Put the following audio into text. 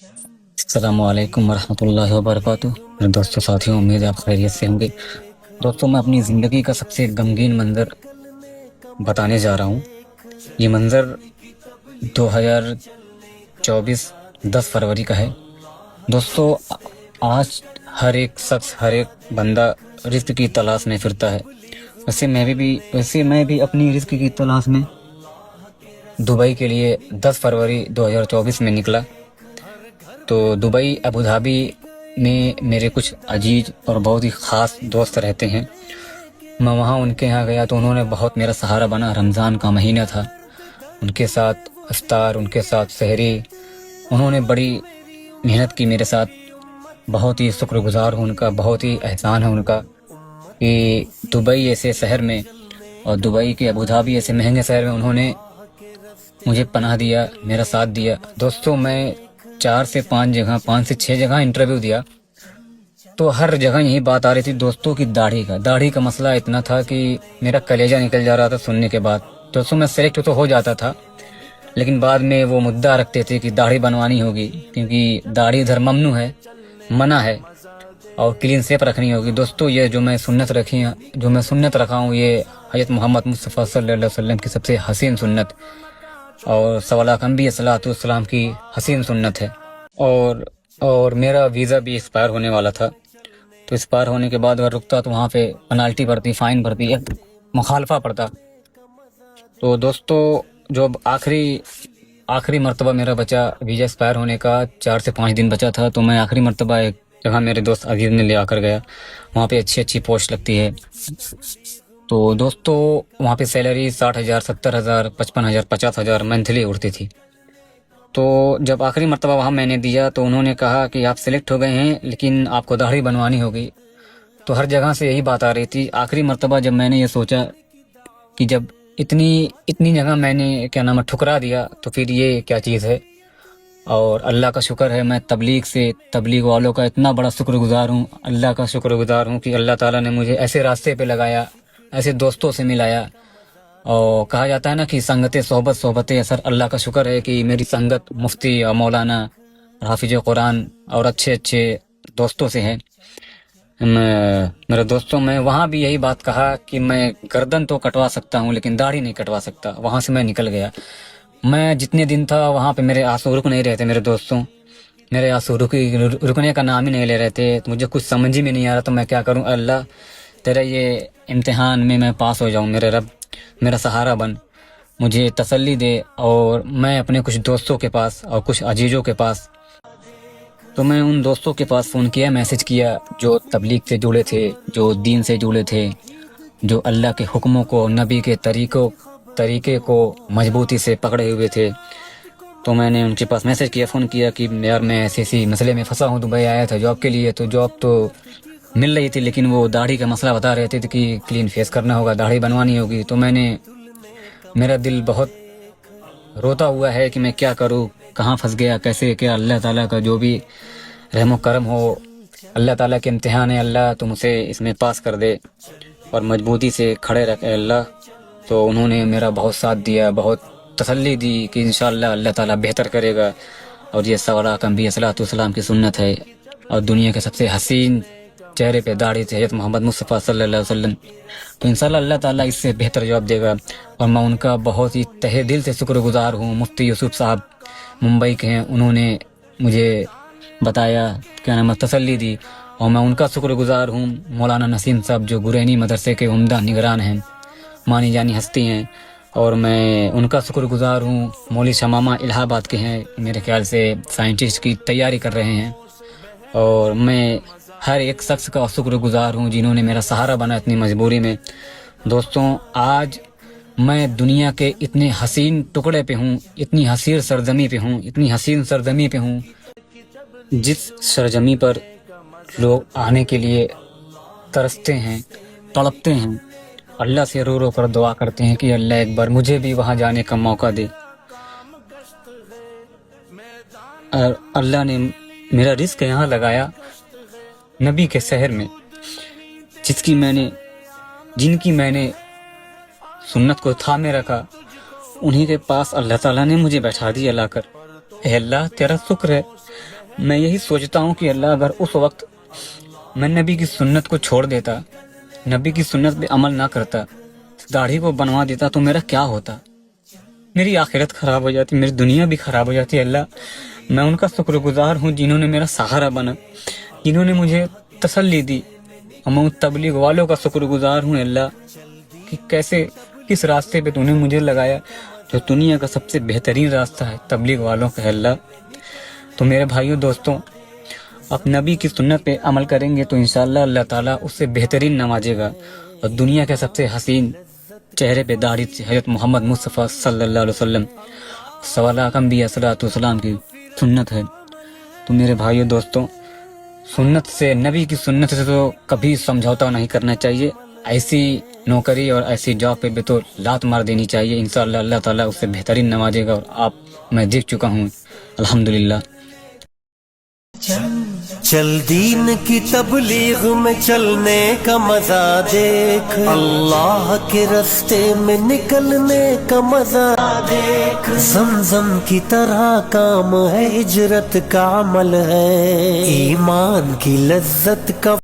अस्सलाम वालेकुम वरहमतुल्लाहि वबरकातुह। मेरे दोस्तों साथियों, उम्मीद है आप खैरियत से होंगे। दोस्तों, मैं अपनी ज़िंदगी का सबसे गमगीन मंज़र बताने जा रहा हूँ। ये मंज़र 2024 10 फरवरी का है। दोस्तों, आज हर एक शख्स, हर एक बंदा रिज़्क़ की तलाश में फिरता है। वैसे मैं भी अपनी रिज़्क़ की तलाश में दुबई के लिए 10 फरवरी 2024 में निकला। तो दुबई, अबू धाबी में मेरे कुछ अजीज और बहुत ही ख़ास दोस्त रहते हैं। मैं वहाँ उनके यहाँ गया तो उन्होंने बहुत मेरा सहारा बना। रमज़ान का महीना था, उनके साथ इफ्तार, उनके साथ सहरी, उन्होंने बड़ी मेहनत की मेरे साथ। बहुत ही शुक्रगुज़ार हूँ उनका, बहुत ही एहसान है उनका कि दुबई ऐसे शहर में और दुबई के अबू धाबी ऐसे महंगे शहर में उन्होंने मुझे पनाह दिया, मेरा साथ दिया। दोस्तों, मैं 4 से 5 जगह, 5 से 6 जगह इंटरव्यू दिया, तो हर जगह यही बात आ रही थी दोस्तों की दाढ़ी का मसला इतना था कि मेरा कलेजा निकल जा रहा था सुनने के बाद। दोस्तों, मैं सेलेक्ट तो हो जाता था, लेकिन बाद में वो मुद्दा रखते थे कि दाढ़ी बनवानी होगी, क्योंकि दाढ़ी इधर ममनू है, मना है, और क्लीन शेप रखनी होगी। दोस्तों, ये जो मैं सुन्नत रखा हूँ, ये हज़रत मोहम्मद मुस्तफ़ा सल्लल्लाहु अलैहि वसल्लम की सबसे हसीन सुन्नत और सवालाक अंबिया सल्लल्लाहु अलैहि वसल्लम की हसीन सुन्नत है। और मेरा वीज़ा भी एक्सपायर होने वाला था, तो एक्सपायर होने के बाद अगर रुकता तो वहाँ पे पेनाल्टी पड़ती, फ़ाइन पड़ती, मुखालफा पड़ता। तो दोस्तों, जो अब आखिरी मर्तबा मेरा बचा वीज़ा एक्सपायर होने का, 4 से 5 दिन बचा था, तो मैं आखिरी मर्तबा एक जगह मेरे दोस्त अजीज़ ने ले आकर गया। वहाँ पे अच्छी पोस्ट लगती है। तो दोस्तों, वहाँ पे सैलरी 60,000, 70,000, 55,000, 50,000 मंथली उड़ती थी। तो जब आखिरी मर्तबा वहाँ मैंने दिया तो उन्होंने कहा कि आप सिलेक्ट हो गए हैं, लेकिन आपको दाढ़ी बनवानी होगी। तो हर जगह से यही बात आ रही थी। आखिरी मर्तबा जब मैंने ये सोचा कि जब इतनी जगह मैंने ठुकरा दिया, तो फिर ये क्या चीज़ है। और अल्लाह का शुक्र है, मैं तबलीग वालों का इतना बड़ा शुक्रगुजार हूँ, अल्लाह का शुक्रगुजार हूँ कि अल्लाह ताला ने मुझे ऐसे रास्ते पे लगाया, ऐसे दोस्तों से मिलाया। और कहा जाता है ना कि सोहबत असर। अल्लाह का शुक्र है कि मेरी संगत मुफ्ती और मौलाना, हाफिज कुरान और अच्छे दोस्तों से है। मेरे दोस्तों, मैं वहाँ भी यही बात कहा कि मैं गर्दन तो कटवा सकता हूँ, लेकिन दाढ़ी नहीं कटवा सकता। वहाँ से मैं निकल गया। मैं जितने दिन था वहाँ पे, मेरे आंसू रुक नहीं रहे थे। मेरे दोस्तों, मेरे आंसू रुकने का नाम ही नहीं ले रहे थे। तो मुझे कुछ समझ ही में नहीं आ रहा, तो मैं क्या करूँ। अल्लाह, तेरा ये इम्तिहान में मैं पास हो जाऊँ। मेरे रब, मेरा सहारा बन, मुझे तसल्ली दे। और मैं अपने कुछ दोस्तों के पास और कुछ अजीज़ों के पास, तो मैं उन दोस्तों के पास फ़ोन किया, मैसेज किया, जो तबलीग से जुड़े थे, जो दीन से जुड़े थे, जो अल्लाह के हुक्मों को, नबी के तरीके को मजबूती से पकड़े हुए थे। तो मैंने उनके पास मैसेज किया, फ़ोन किया कि यार, मैं ऐसे मसले में फंसा हूँ, दुबई आया था जॉब के लिए। तो जॉब तो मिल रही थी, लेकिन वो दाढ़ी का मसला बता रहे थे कि क्लीन फेस करना होगा, दाढ़ी बनवानी होगी। तो मेरा दिल बहुत रोता हुआ है कि मैं क्या करूँ, कहाँ फंस गया, कैसे क्या। अल्लाह ताला का जो भी रहमो करम हो, अल्लाह ताला के इम्तिहान है। अल्लाह, तुम उसे इसमें पास कर दे और मजबूती से खड़े रखे अल्लाह। तो उन्होंने मेरा बहुत साथ दिया, बहुत तसल्ली दी कि इंशाअल्लाह अल्लाह ताला बेहतर करेगा। और ये सवालाक अंबिया सल्लल्लाहु अलैहि वसल्लम की सुन्नत है, और दुनिया के सबसे हसीन चेहरे पे दाढ़ी थे हज़रत मोहम्मद मुस्तफ़ा सल्लल्लाहु अलैहि वसल्लम। तो इंशाअल्लाह अल्लाह ताला इससे बेहतर जवाब देगा। और मैं उनका बहुत ही तहे दिल से शुक्रगुजार हूँ। मुफ्ती यूसुफ साहब मुंबई के हैं, उन्होंने मुझे बताया, तसल्ली दी, और मैं उनका शुक्रगुजार हूँ। मौलाना नसीम साहब, जो गुरैनी मदरसे के उम्दा निगरान हैं, मानी जानी हस्ती हैं, और मैं उनका शुक्रगुजार हूँ। मौलवी शमामा इलाहाबाद के हैं, मेरे ख्याल से साइंटिस्ट की तैयारी कर रहे हैं। और मैं हर एक शख्स का शुक्रगुजार हूँ जिन्होंने मेरा सहारा बना इतनी मजबूरी में। दोस्तों, आज मैं दुनिया के इतने हसीन टुकड़े पे हूँ, इतनी हसीन सरजमी पे हूँ, जिस सरजमी पर लोग आने के लिए तरसते हैं, तड़पते हैं, अल्लाह से रो रो कर दुआ करते हैं कि अल्लाह एक बार मुझे भी वहाँ जाने का मौका दे। और अल्लाह ने मेरा रिस्क यहाँ लगाया, नबी के शहर में, जिनकी मैंने सुन्नत को थामे रखा, उन्हीं के पास अल्लाह ताला ने मुझे बैठा दिया लाकर। ए अल्लाह, तेरा शुक्र है, میں یہی سوچتا ہوں کہ اللہ اگر اس وقت میں نبی کی سنت کو چھوڑ دیتا، نبی کی سنت پہ عمل نہ کرتا، داڑھی کو بنوا دیتا تو میرا کیا ہوتا؟ میری آخرت خراب ہو جاتی، میری دنیا بھی خراب ہو جاتی۔ اللہ میں ان کا شکر گزار ہوں جنہوں نے میرا سہارا بنا، جنہوں نے مجھے تسلی دی، اور میں ان تبلیغ والوں کا شکر گزار ہوں اللہ کہ کیسے کس راستے پہ تو نے مجھے لگایا، جو دنیا کا سب سے بہترین راستہ ہے تبلیغ والوں کا ہے اللہ۔ تو میرے بھائیوں دوستوں، آپ نبی کی سنت پہ عمل کریں گے تو انشاءاللہ اللہ تعالیٰ اس سے بہترین نوازے گا، اور دنیا کے سب سے حسین چہرے پہ داڑھی سے حضرت محمد مصطفیٰ صلی اللہ علیہ وسلم سوالہ انبیاء صلاۃ والسلام کی سنت ہے۔ تو میرے بھائیوں دوستوں، سنت سے، نبی کی سنت سے تو کبھی سمجھوتا نہیں کرنا چاہیے، ایسی نوکری اور ایسی جاب پہ بھی تو لات مار دینی چاہیے، انشاءاللہ اللہ تعالیٰ اس سے بہترین نوازے گا، اور آپ میں دیکھ چکا ہوں الحمدللہ۔ چل دین کی تبلیغ میں چلنے کا مزہ دیکھ، اللہ کے راستے میں نکلنے کا مزہ دیکھ، زمزم کی طرح کام ہے، ہجرت کا عمل ہے، ایمان کی لذت کا